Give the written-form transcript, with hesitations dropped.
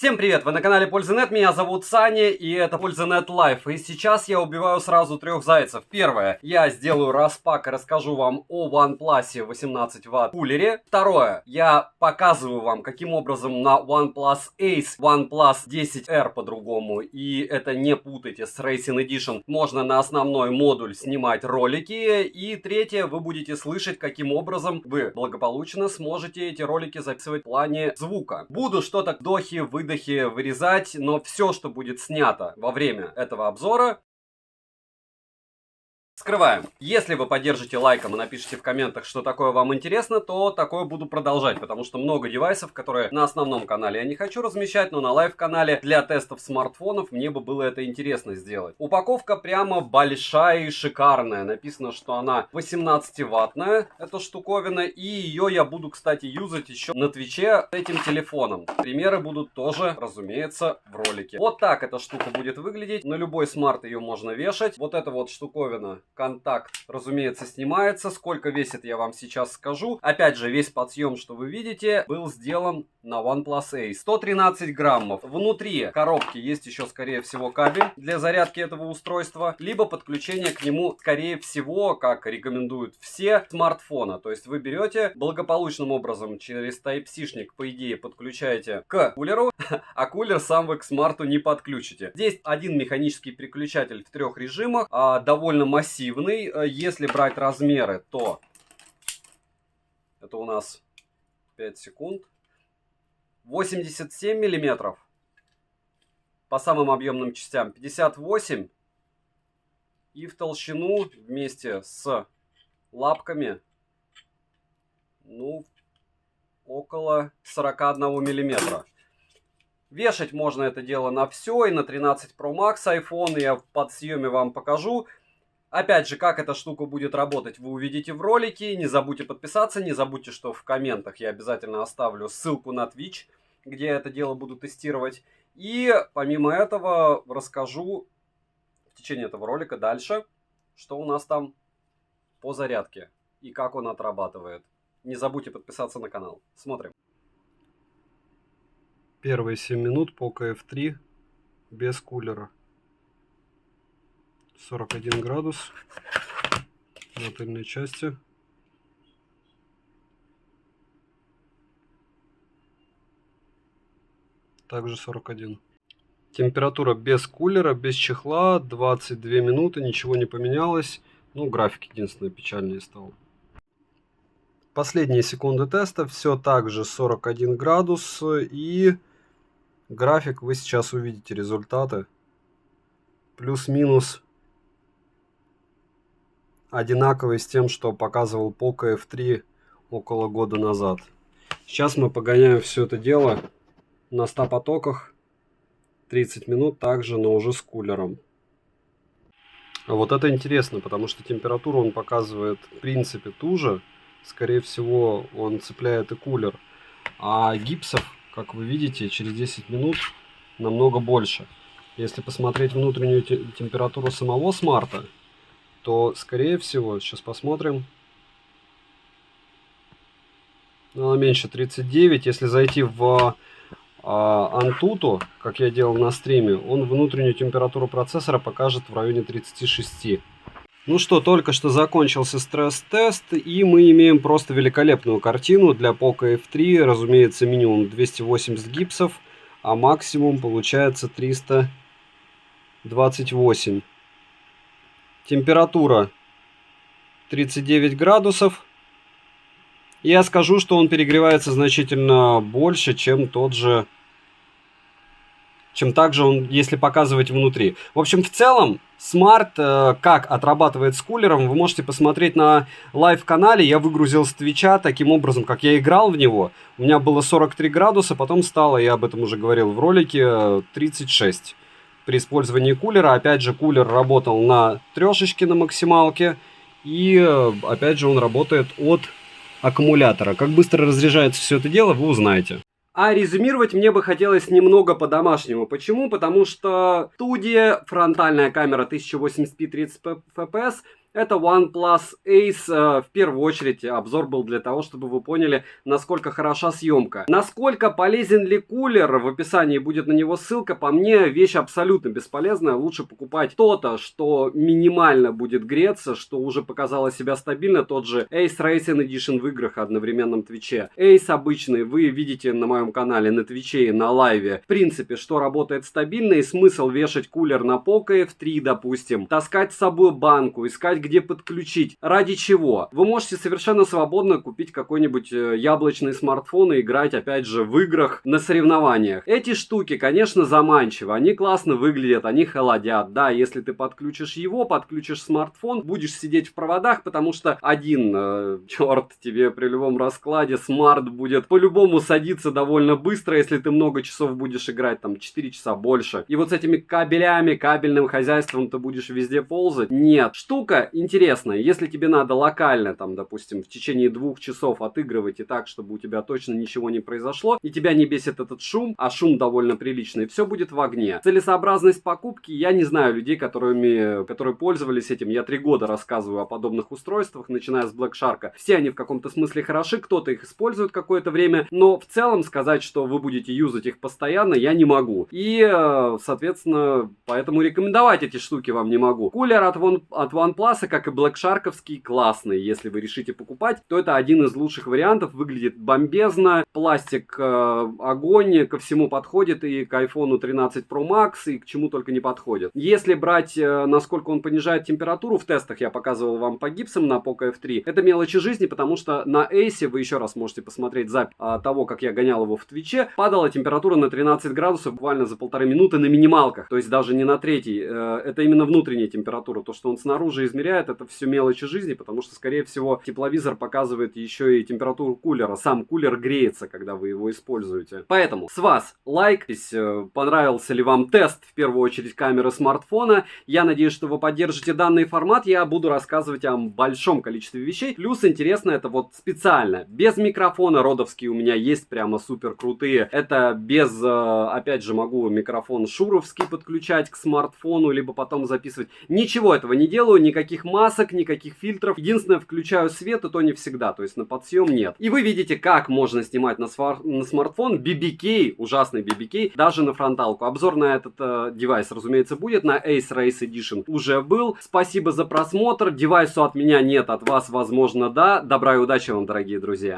Всем привет! Вы на канале Польза.нет, меня зовут Саня, и это Польза.нет Лайф. И сейчас я убиваю сразу 3 зайцев. Первое, я сделаю распак и расскажу вам о OnePlus 18 Вт кулере. Второе, я показываю вам, каким образом на OnePlus Ace, OnePlus 10R по-другому, и это не путайте с Racing Edition, можно на основной модуль снимать ролики. И третье, вы будете слышать, каким образом вы благополучно сможете эти ролики записывать в плане звука. Буду что-то вдохи, выдохи вырезать, но все, что будет снято во время этого обзора, скрываем. Если вы поддержите лайком и напишите в комментах, что такое вам интересно, то такое буду продолжать, потому что много девайсов, которые на основном канале я не хочу размещать, но на лайв-канале для тестов смартфонов мне бы было это интересно сделать. Упаковка прямо большая и шикарная. Написано, что она 18-ваттная, эта штуковина, и ее я буду, кстати, юзать еще на Твиче этим телефоном. Примеры будут тоже, разумеется, в ролике. Вот так эта штука будет выглядеть. На любой смарт ее можно вешать. Вот эта вот штуковина, контакт, разумеется, снимается. Сколько весит, я вам сейчас скажу. Опять же, весь подъем, что вы видите, был сделан на OnePlus Ace. 113 граммов. Внутри коробки есть еще, скорее всего, кабель для зарядки этого устройства, либо подключение к нему, скорее всего, как рекомендуют все, смартфона. То есть вы берете благополучным образом через Type-C-шник, по идее, подключаете к кулеру, а кулер сам вы к смарту не подключите. Здесь один механический переключатель в 3 режимах, довольно массивный. Если брать размеры, то это у нас 5 секунд. 87 миллиметров. По самым объемным частям 58. И в толщину вместе с лапками, ну, около 41 миллиметра. Вешать можно это дело на все, и на 13 Pro Max iPhone, я в подсъеме вам покажу. Опять же, как эта штука будет работать, вы увидите в ролике. Не забудьте подписаться, не забудьте, что в комментах я обязательно оставлю ссылку на Twitch, где я это дело буду тестировать. И помимо этого расскажу в течение этого ролика дальше, что у нас там по зарядке и как он отрабатывает. Не забудьте подписаться на канал. Смотрим. Первые 7 минут Poco F3 без кулера. 41 градус на тыльной части. Также 41. Температура без кулера, без чехла, 22 минуты, ничего не поменялось. Ну, график единственное печальнее стал. Последние секунды теста, все так же 41 градус. И график, вы сейчас увидите результаты. Плюс-минус одинаковый с тем, что показывал Poco F3 около года назад. Сейчас мы погоняем все это дело на 100 потоках. 30 минут также, но уже с кулером. А вот это интересно, потому что температуру он показывает в принципе ту же. Скорее всего, он цепляет и кулер. А гипсов, как вы видите, через 10 минут намного больше. Если посмотреть внутреннюю температуру самого смарта, то, скорее всего, сейчас посмотрим, она меньше 39. Если зайти в Antutu, как я делал на стриме, он внутреннюю температуру процессора покажет в районе 36. Ну что, только что закончился стресс-тест, и мы имеем просто великолепную картину для Poco F3. Разумеется, минимум 280 гипсов, а максимум получается 328. Температура 39 градусов. Я скажу, что он перегревается значительно больше, чем также он, если показывать внутри. В общем, в целом, смарт, как отрабатывает с кулером, вы можете посмотреть на лайв-канале. Я выгрузил с Твича таким образом, как я играл в него. У меня было 43 градуса, потом стало, я об этом уже говорил в ролике, 36. При использовании кулера, опять же, кулер работал на трешечке, на максималке. И, опять же, он работает от аккумулятора. Как быстро разряжается все это дело, вы узнаете. А резюмировать мне бы хотелось немного по-домашнему. Почему? Потому что студия, фронтальная камера 1080p 30 fps, Это OnePlus Ace. В первую очередь обзор был для того, чтобы вы поняли, насколько хороша съемка. Насколько полезен ли кулер, в описании будет на него ссылка. По мне, вещь абсолютно бесполезная. Лучше покупать то-то, что минимально будет греться, что уже показало себя стабильно. Тот же Ace Racing Edition в играх одновременном Твиче. Ace обычный вы видите на моем канале на Твиче и на лайве. В принципе, что работает стабильно, и смысл вешать кулер на Poco F3, допустим, таскать с собой банку, искать где подключить. Ради чего? Вы можете совершенно свободно купить какой-нибудь яблочный смартфон и играть, опять же, в играх на соревнованиях. Эти штуки, конечно, заманчивы, они классно выглядят, они холодят. Да, если ты подключишь его, подключишь смартфон, будешь сидеть в проводах, потому что один, черт тебе при любом раскладе, смарт будет по-любому садиться довольно быстро, если ты много часов будешь играть, там 4 часа больше. И вот с этими кабелями, кабельным хозяйством ты будешь везде ползать. Нет. Штука интересная. Если тебе надо локально, там, допустим, в течение 2 часов отыгрывать и так, чтобы у тебя точно ничего не произошло, и тебя не бесит этот шум, а шум довольно приличный, все будет в огне. Целесообразность покупки, я не знаю людей, которые пользовались этим. Я 3 года рассказываю о подобных устройствах, начиная с Black Shark. Все они в каком-то смысле хороши, кто-то их использует какое-то время, но в целом сказать, что вы будете юзать их постоянно, я не могу. И, соответственно, поэтому рекомендовать эти штуки вам не могу. Кулер от OnePlus, как и Black Shark'овский, классный. Если вы решите покупать, то это один из лучших вариантов. Выглядит бомбезно. Пластик огонь, ко всему подходит. И к iPhone 13 Pro Max, и к чему только не подходит. Если брать, насколько он понижает температуру, в тестах я показывал вам по гипсам на Poco F3. Это мелочи жизни, потому что на Ace, вы еще раз можете посмотреть запись того, как я гонял его в Твиче, падала температура на 13 градусов буквально за 1,5 минуты на минималках. То есть даже не на третий. Это именно внутренняя температура. То, что он снаружи измеряет, это все мелочи жизни, потому что, скорее всего, тепловизор показывает еще и температуру кулера. Сам кулер греется, когда вы его используете. Поэтому с вас лайк. Понравился ли вам тест, в первую очередь, камеры смартфона. Я надеюсь, что вы поддержите данный формат. Я буду рассказывать о большом количестве вещей. Плюс интересно, это вот специально. Без микрофона родовские у меня есть прямо супер крутые. Это без, опять же, могу микрофон шуровский подключать к смартфону, либо потом записывать. Ничего этого не делаю, никаких масок, никаких фильтров. Единственное, включаю свет, и то не всегда, то есть на подсъем нет. И вы видите, как можно снимать на смартфон BBK, ужасный BBK, даже на фронталку. Обзор на этот девайс, разумеется, будет. На Ace Race Edition уже был. Спасибо за просмотр. Девайсу от меня нет, от вас, возможно, да. Добра и удачи вам, дорогие друзья.